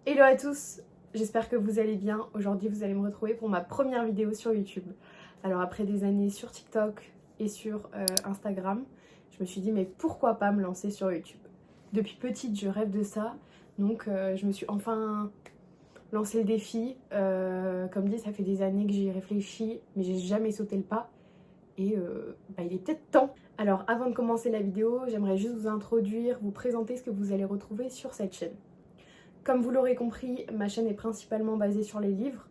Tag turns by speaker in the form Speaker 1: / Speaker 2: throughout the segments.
Speaker 1: Hello à tous, j'espère que vous allez bien. Aujourd'hui vous allez me retrouver pour ma première vidéo sur YouTube. Alors après des années sur TikTok et sur Instagram, je me suis dit mais pourquoi pas me lancer sur YouTube. Depuis petite je rêve de ça, donc je me suis enfin lancé le défi. Comme dit, ça fait des années que j'y réfléchis mais j'ai jamais sauté le pas et il est peut-être temps. Alors avant de commencer la vidéo, j'aimerais juste vous introduire, vous présenter ce que vous allez retrouver sur cette chaîne. Comme vous l'aurez compris, ma chaîne est principalement basée sur les livres,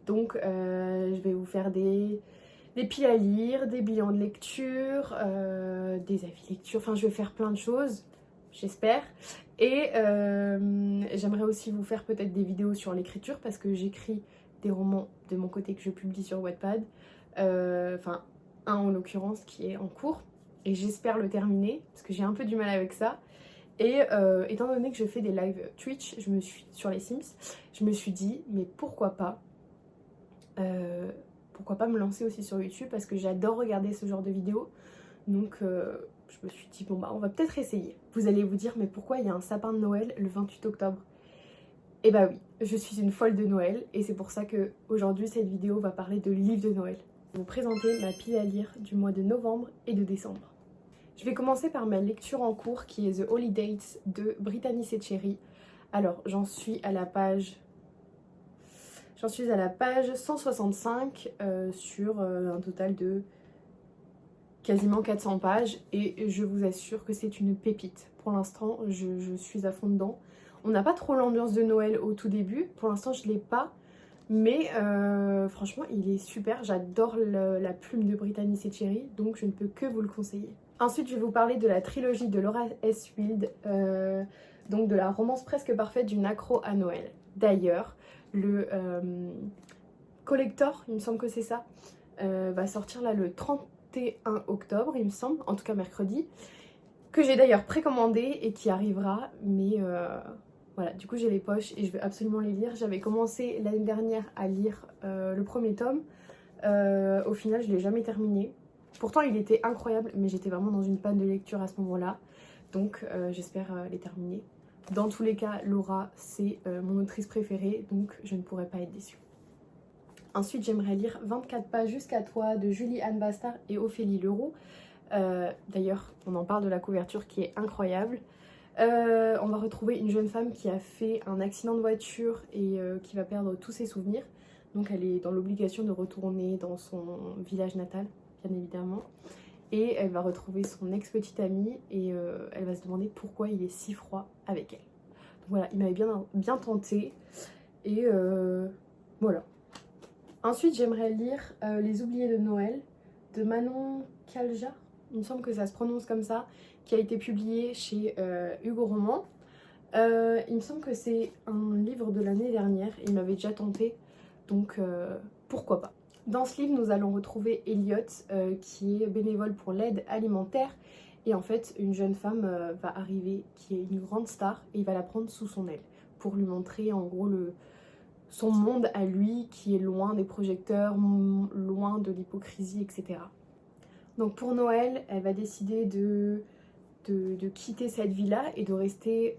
Speaker 1: donc je vais vous faire des piles à lire, des bilans de lecture, des avis de lecture, enfin je vais faire plein de choses, j'espère. Et j'aimerais aussi vous faire peut-être des vidéos sur l'écriture parce que j'écris des romans de mon côté que je publie sur Wattpad, enfin un en l'occurrence qui est en cours et j'espère le terminer parce que j'ai un peu du mal avec ça. Et étant donné que je fais des lives Twitch, sur les Sims, je me suis dit mais pourquoi pas me lancer aussi sur YouTube parce que j'adore regarder ce genre de vidéos. Donc je me suis dit bon bah on va peut-être essayer. Vous allez vous dire mais pourquoi il y a un sapin de Noël le 28 octobre? Et bah oui, je suis une folle de Noël et c'est pour ça que aujourd'hui cette vidéo va parler de livres de Noël. Je vais vous présenter ma pile à lire du mois de novembre et de décembre. Je vais commencer par ma lecture en cours qui est The Holidays de Brittany Setcheri. Alors j'en suis à la page 165 sur un total de quasiment 400 pages et je vous assure que c'est une pépite. Pour l'instant je suis à fond dedans. On n'a pas trop l'ambiance de Noël au tout début, pour l'instant je ne l'ai pas, mais franchement il est super, j'adore la plume de Brittany Setcheri, donc je ne peux que vous le conseiller. Ensuite, je vais vous parler de la trilogie de Laura S. Field, donc de la romance presque parfaite d'une accro à Noël. D'ailleurs, le collector, il me semble que c'est ça, va sortir là le 31 octobre, il me semble, en tout cas mercredi, que j'ai d'ailleurs précommandé et qui arrivera, mais voilà, du coup j'ai les poches et je veux absolument les lire. J'avais commencé l'année dernière à lire le premier tome, au final je ne l'ai jamais terminé. Pourtant il était incroyable mais j'étais vraiment dans une panne de lecture à ce moment-là. Donc j'espère les terminer. Dans tous les cas, Laura c'est mon autrice préférée donc je ne pourrais pas être déçue. Ensuite j'aimerais lire 24 pas jusqu'à toi de Julie-Anne Bastard et Ophélie Leroux. D'ailleurs on en parle de la couverture qui est incroyable. On va retrouver une jeune femme qui a fait un accident de voiture et qui va perdre tous ses souvenirs. Donc elle est dans l'obligation de retourner dans son village natal, bien évidemment. Et elle va retrouver son ex-petite amie et elle va se demander pourquoi il est si froid avec elle. Donc voilà, il m'avait bien tenté. Et voilà. Ensuite, j'aimerais lire Les Oubliés de Noël de Manon Kaljar. Il me semble que ça se prononce comme ça, qui a été publié chez Hugo Roman. Il me semble que c'est un livre de l'année dernière, il m'avait déjà tenté, donc pourquoi pas. Dans ce livre, nous allons retrouver Elliot, qui est bénévole pour l'aide alimentaire, et en fait, une jeune femme va arriver, qui est une grande star, et il va la prendre sous son aile, pour lui montrer en gros son monde à lui, qui est loin des projecteurs, loin de l'hypocrisie, etc. Donc pour Noël, elle va décider de quitter cette vie-là et de rester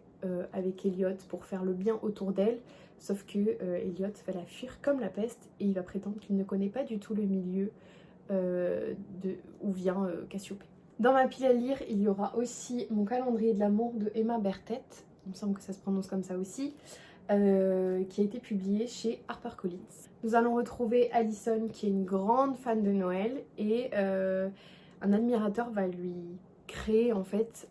Speaker 1: avec Elliot pour faire le bien autour d'elle. Sauf que Elliot va la fuir comme la peste et il va prétendre qu'il ne connaît pas du tout le milieu où vient Cassiopée. Dans ma pile à lire, il y aura aussi Mon calendrier de l'amour de Emma Bertet, il me semble que ça se prononce comme ça aussi, qui a été publié chez HarperCollins. Nous allons retrouver Alison qui est une grande fan de Noël et un admirateur va lui créer en fait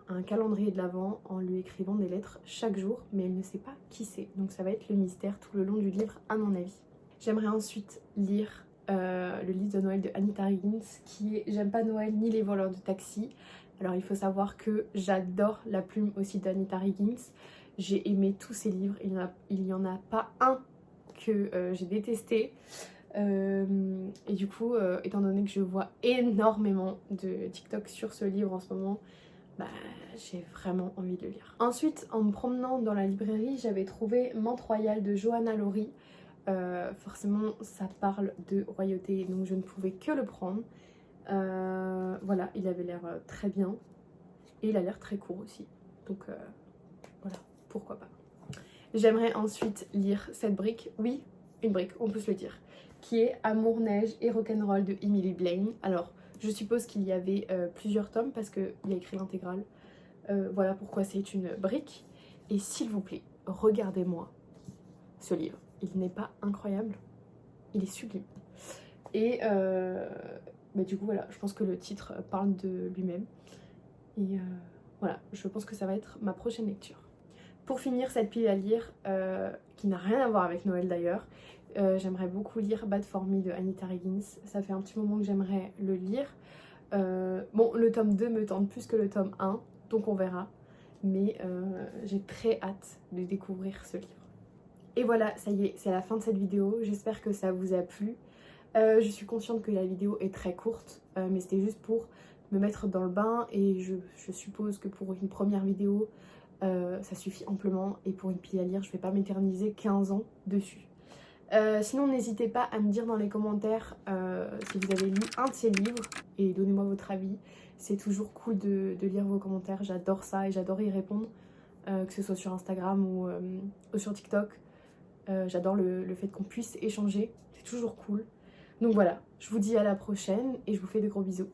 Speaker 1: un calendrier de l'Avent en lui écrivant des lettres chaque jour, mais elle ne sait pas qui c'est, donc ça va être le mystère tout le long du livre à mon avis. J'aimerais ensuite lire le livre de Noël de Anita Higgins qui est J'aime pas Noël ni les voleurs de taxi. Alors il faut savoir que j'adore la plume aussi d'Anita Higgins, j'ai aimé tous ses livres, il n'y en a pas un que j'ai détesté. Et du coup, étant donné que je vois énormément de TikTok sur ce livre en ce moment, bah, j'ai vraiment envie de le lire. Ensuite, en me promenant dans la librairie, j'avais trouvé Menthe Royale de Johanna Laurie. Forcément, ça parle de royauté, donc je ne pouvais que le prendre. Voilà, il avait l'air très bien. Et il a l'air très court aussi. Donc voilà, pourquoi pas. J'aimerais ensuite lire cette brique, oui, une brique, on peut se le dire, qui est Amour, neige et rock'n'roll de Emily Blaine. Alors, je suppose qu'il y avait plusieurs tomes parce qu'il a écrit l'intégrale. Voilà pourquoi c'est une brique. Et s'il vous plaît, regardez-moi ce livre. Il n'est pas incroyable, il est sublime. Et du coup, voilà, je pense que le titre parle de lui-même. Et voilà, je pense que ça va être ma prochaine lecture. Pour finir cette pile à lire, qui n'a rien à voir avec Noël d'ailleurs, j'aimerais beaucoup lire Bad for Me de Anita Higgins. Ça fait un petit moment que j'aimerais le lire. Bon, le tome 2 me tente plus que le tome 1, donc on verra. Mais j'ai très hâte de découvrir ce livre. Et voilà, ça y est, c'est la fin de cette vidéo. J'espère que ça vous a plu. Je suis consciente que la vidéo est très courte, mais c'était juste pour me mettre dans le bain. Et je suppose que pour une première vidéo, ça suffit amplement. Et pour une pile à lire, je vais pas m'éterniser 15 ans dessus. Sinon, n'hésitez pas à me dire dans les commentaires si vous avez lu un de ces livres et donnez-moi votre avis. C'est toujours cool de lire vos commentaires, j'adore ça et j'adore y répondre, que ce soit sur Instagram ou sur TikTok. J'adore le fait qu'on puisse échanger, c'est toujours cool. Donc voilà, je vous dis à la prochaine et je vous fais de gros bisous.